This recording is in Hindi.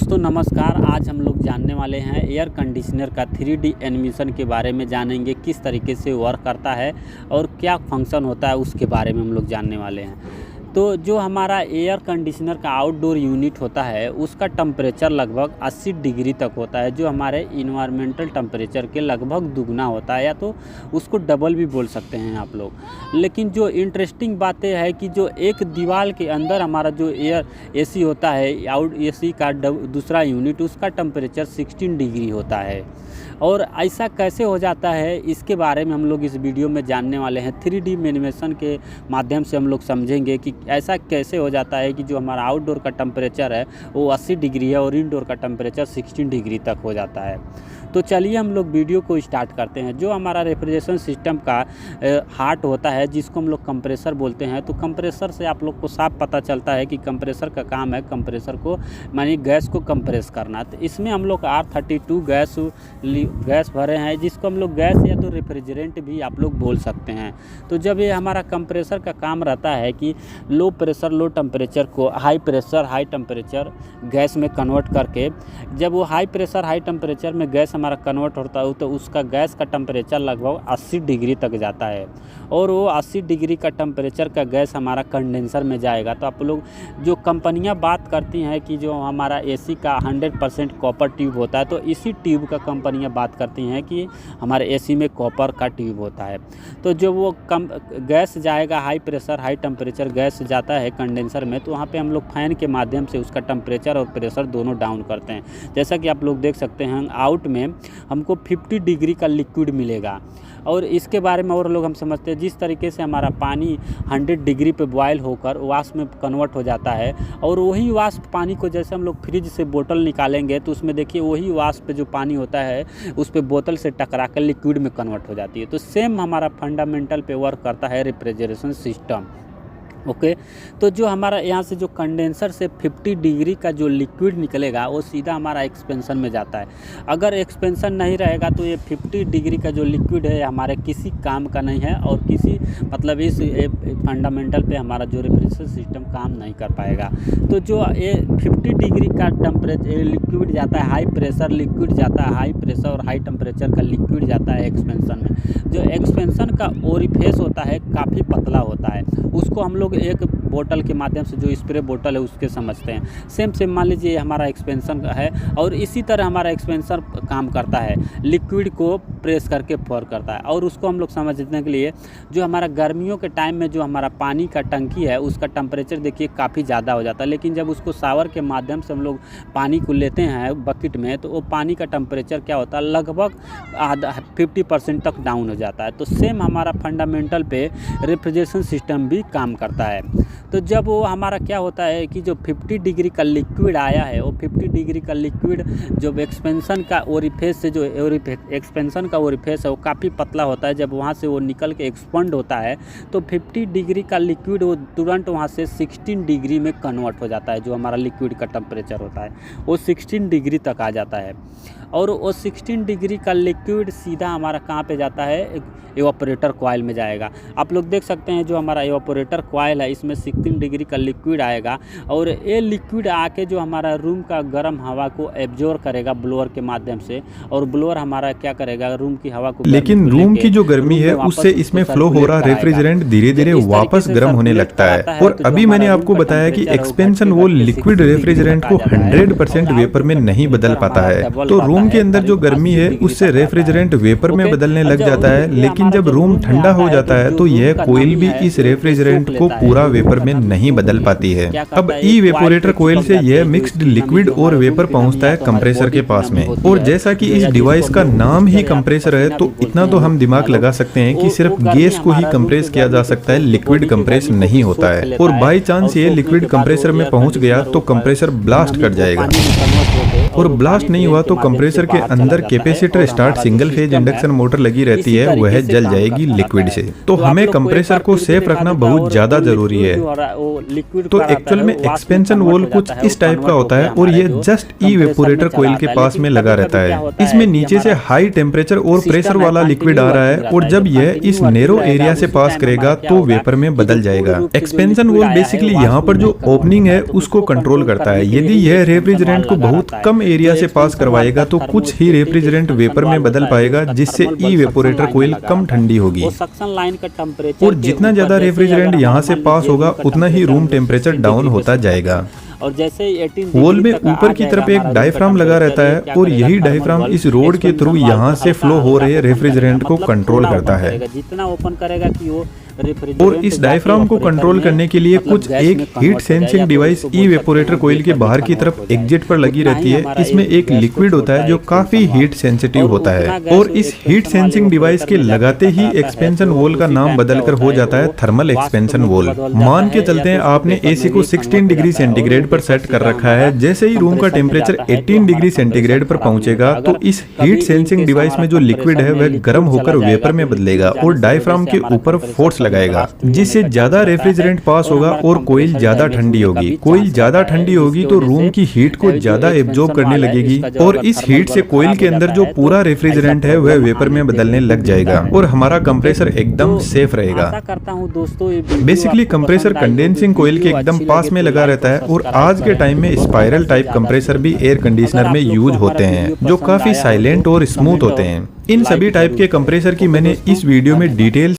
दोस्तों नमस्कार। आज हम लोग जानने वाले हैं एयर कंडीशनर का 3D एनिमेशन के बारे में जानेंगे, किस तरीके से वर्क करता है और क्या फंक्शन होता है उसके बारे में हम लोग जानने वाले हैं। तो जो हमारा एयर कंडीशनर का आउटडोर यूनिट होता है उसका टेम्परेचर लगभग 80 डिग्री तक होता है, जो हमारे इन्वायरमेंटल टेम्परेचर के लगभग दुगना होता है, या तो उसको डबल भी बोल सकते हैं आप लोग। लेकिन जो इंटरेस्टिंग बात है कि जो एक दीवार के अंदर हमारा जो एयर एसी होता है, आउट एसी का दूसरा यूनिट, उसका टेम्परेचर 16 डिग्री होता है। और ऐसा कैसे हो जाता है इसके बारे में हम लोग इस वीडियो में जानने वाले हैं। 3D एनिमेशन के माध्यम से हम लोग समझेंगे कि ऐसा कैसे हो जाता है कि जो हमारा आउटडोर का टेम्परेचर है वो 80 डिग्री है और इनडोर का टेम्परेचर 16 डिग्री तक हो जाता है। तो चलिए हम लोग वीडियो को स्टार्ट करते हैं। जो हमारा रेफ्रिजरेशन सिस्टम का हार्ट होता है, जिसको हम लोग कंप्रेसर बोलते हैं, तो कंप्रेसर से आप लोग को साफ पता चलता है कि कंप्रेसर का काम है कंप्रेसर को मानी गैस को कंप्रेस करना। तो इसमें हम लोग R32 गैस भरे हैं, जिसको हम लोग गैस या तो रेफ्रिजरेंट भी आप लोग बोल सकते हैं। तो जब ये हमारा कंप्रेसर का काम रहता है कि लो प्रेशर लो टेम्परेचर को high pressure high temperature gas में कन्वर्ट करके, जब वो हाई प्रेशर हाई टेम्परेचर में गैस हमारा कन्वर्ट होता है तो उसका गैस का टेम्परेचर लगभग 80 डिग्री तक जाता है, और वो 80 डिग्री का टेम्परेचर का गैस हमारा कंडेंसर में जाएगा। तो आप लोग जो कंपनियां बात करती हैं कि जो हमारा एसी का 100% कॉपर ट्यूब होता है, तो इसी ट्यूब का कंपनियां बात करती हैं कि हमारे एसी में कॉपर का ट्यूब होता है। तो जो वो गैस जाएगा, high pressure high temperature gas जाता है कंडेंसर में, तो वहाँ पे हम लोग फैन के माध्यम से उसका टेम्परेचर और प्रेशर दोनों डाउन करते हैं। जैसा कि आप लोग देख सकते हैं, आउट में हमको 50 डिग्री का लिक्विड मिलेगा। और इसके बारे में और लोग हम समझते हैं, जिस तरीके से हमारा पानी 100 डिग्री पे बॉयल होकर वाष्प में कन्वर्ट हो जाता है, और वही वाष्प पानी को जैसे हम लोग फ्रिज से बोतल निकालेंगे तो उसमें देखिए वही वाष्प जो पानी होता है उस पर बोतल से टकरा कर लिक्विड में कन्वर्ट हो जाती है। तो सेम हमारा फंडामेंटल पे वर्क करता है रेफ्रिजरेशन सिस्टम। ओके, तो जो हमारा यहाँ से जो कंडेंसर से 50 डिग्री का जो लिक्विड निकलेगा वो सीधा हमारा एक्सपेंशन में जाता है। अगर एक्सपेंशन नहीं रहेगा तो ये 50 डिग्री का जो लिक्विड है हमारे किसी काम का नहीं है, और किसी मतलब इस फंडामेंटल पे हमारा जो रेफ्रिजरेशन सिस्टम काम नहीं कर पाएगा। तो जो ये 50 डिग्री का टेम्परेचर लिक्विड जाता है, हाई प्रेशर लिक्विड जाता है, हाई प्रेशर और हाई टेम्परेचर का लिक्विड जाता है एक्सपेंशन में। जो एक्सपेंशन का ओरिफिस होता है काफ़ी पतला होता है, उसको हम लोग एक बोतल के माध्यम से जो स्प्रे बोतल है उसके समझते हैं। सेम मान लीजिए हमारा एक्सपेंशन है, और इसी तरह हमारा एक्सपेंशन काम करता है, लिक्विड को प्रेस करके पोर करता है। और उसको हम लोग समझने के लिए जो हमारा गर्मियों के टाइम में जो हमारा पानी का टंकी है उसका टेम्परेचर देखिए काफ़ी ज़्यादा हो जाता है, लेकिन जब उसको शावर के माध्यम से हम लोग पानी को लेते हैं बकेट में, तो वो पानी का टेम्परेचर क्या होता है, लगभग 50% तक डाउन हो जाता है। तो सेम हमारा फंडामेंटल पे रेफ्रिजरेशन सिस्टम भी काम करता है। तो जब वो हमारा क्या होता है कि जो 50 डिग्री का लिक्विड आया है, वो 50 डिग्री का लिक्विड जो एक्सपेंशन का ओरिफिस से जो एक्सपेंशन का ओरिफिस है वो काफ़ी पतला होता है, जब वहाँ से वो निकल के एक्सपेंड होता है तो 50 डिग्री का लिक्विड वो तुरंत वहाँ से 16 डिग्री में कन्वर्ट हो जाता है। जो हमारा लिक्विड का टेम्परेचर होता है वो 16 डिग्री तक आ जाता है, और वो 16 डिग्री का लिक्विड सीधा हमारा कहाँ पे जाता है, इवापोरेटर कॉइल में जाएगा। आप लोग देख सकते हैं जो हमारा इवापोरेटर कॉइल है इसमें 16 डिग्री का लिक्विड आएगा, और ये लिक्विड आके जो हमारा रूम का गर्म हवा को एब्जॉर्ब करेगा ब्लोअर के माध्यम से, और ब्लोअर हमारा क्या करेगा, रूम की हवा को, लेकिन रूम की जो गर्मी है उससे इसमें फ्लो हो रहा रेफ्रिजरेंट धीरे धीरे वापस गर्म होने लगता है। और अभी मैंने आपको बताया कि एक्सपेंशन वो लिक्विड रेफ्रिजरेंट को 100% वेपर में नहीं बदल पाता है। तो रूम के अंदर जो गर्मी है उससे रेफ्रिजरेंट वेपर में बदलने लग जाता है, लेकिन जब रूम ठंडा हो जाता है तो यह कोयल भी इस रेफ्रिजरेंट को पूरा वेपर में नहीं बदल पाती है। अब इवेपोरेटर कोयल से यह मिक्स्ड लिक्विड और वेपर पहुंचता है कंप्रेसर के पास में। और जैसा कि इस डिवाइस का नाम ही कंप्रेसर है, तो इतना तो हम दिमाग लगा सकते हैं कि सिर्फ गैस को ही कंप्रेस किया जा सकता है, लिक्विड कंप्रेस नहीं होता है। और बाई चांस ये लिक्विड कंप्रेसर में पहुंच गया तो कंप्रेसर ब्लास्ट कर जाएगा। और ब्लास्ट नहीं हुआ तो कंप्रेसर के अंदर capacitor start single phase induction motor लगी रहती है, वह जल जाएगी लिक्विड से। तो हमें कंप्रेसर को सेफ रखना बहुत ज्यादा जरूरी है। तो एक्चुअल में एक्सपेंशन वॉल्व कुछ इस टाइप का होता है और ये जस्ट इवेपोरेटर कोइल के पास में लगा रहता है। इसमें नीचे से हाई टेम्परेचर और प्रेशर वाला लिक्विड आ रहा है और जब यह इस नैरो एरिया से पास करेगा तो वेपर में बदल जाएगा। एक्सपेंशन वॉल्व बेसिकली यहाँ पर जो ओपनिंग है उसको कंट्रोल करता है। यदि यह रेफ्रिजरेंट को बहुत कम एरिया से पास करवाएगा तो कुछ ही रेफ्रिजरेंट वेपर में बदल पाएगा, जिससे इवेपोरेटर कोइल कम ठंडी होगी। और जितना ज्यादा रेफ्रिजरेंट यहाँ से पास होगा उतना ही रूम टेम्परेचर डाउन होता जाएगा। और जैसे वॉल में ऊपर की तरफ एक डायफ्राम लगा रहता है और यही डायफ्राम इस रोड के थ्रू यहाँ से फ्लो हो रहे रेफ्रिजरेंट को कंट्रोल करता है। जितना ओपन करेगा कि वो और इस डायफ्राम को कंट्रोल करने के लिए कुछ एक heat sensing device evaporator coil के बाहर की तरफ एग्जिट पर लगी रहती है। इसमें एक लिक्विड होता है जो काफी हीट सेंसिटिव होता है और इस हीट सेंसिंग डिवाइस के लगाते ही एक्सपेंशन वॉल का नाम बदलकर हो जाता है थर्मल एक्सपेंशन वॉल। मान के चलते हैं आपने एसी को 16 डिग्री सेंटीग्रेड पर सेट कर रखा है। जैसे ही रूम का टेम्परेचर 18 डिग्री सेंटीग्रेड पर पहुंचेगा तो इस हीट सेंसिंग डिवाइस में जो लिक्विड है वह गर्म होकर वेपर में बदलेगा और डायफ्राम के ऊपर फोर्स लगाएगा, जिससे ज्यादा रेफ्रिजरेंट पास होगा और कोइल ज्यादा ठंडी होगी। कोइल ज्यादा ठंडी होगी तो रूम की हीट को ज्यादा एब्जॉर्ब करने लगेगी और इस हीट से कोइल के अंदर जो पूरा रेफ्रिजरेंट है वह वेपर में बदलने लग जाएगा और हमारा कंप्रेसर एकदम सेफ रहेगा। बेसिकली कंप्रेसर कंडेंसिंग कोइल के एकदम पास में लगा रहता है और आज के टाइम में स्पाइरल टाइप कंप्रेसर भी एयर कंडीशनर में यूज होते हैं जो काफी साइलेंट और स्मूथ होते हैं। इन सभी टाइप के कंप्रेसर की मैंने इस वीडियो में डिटेल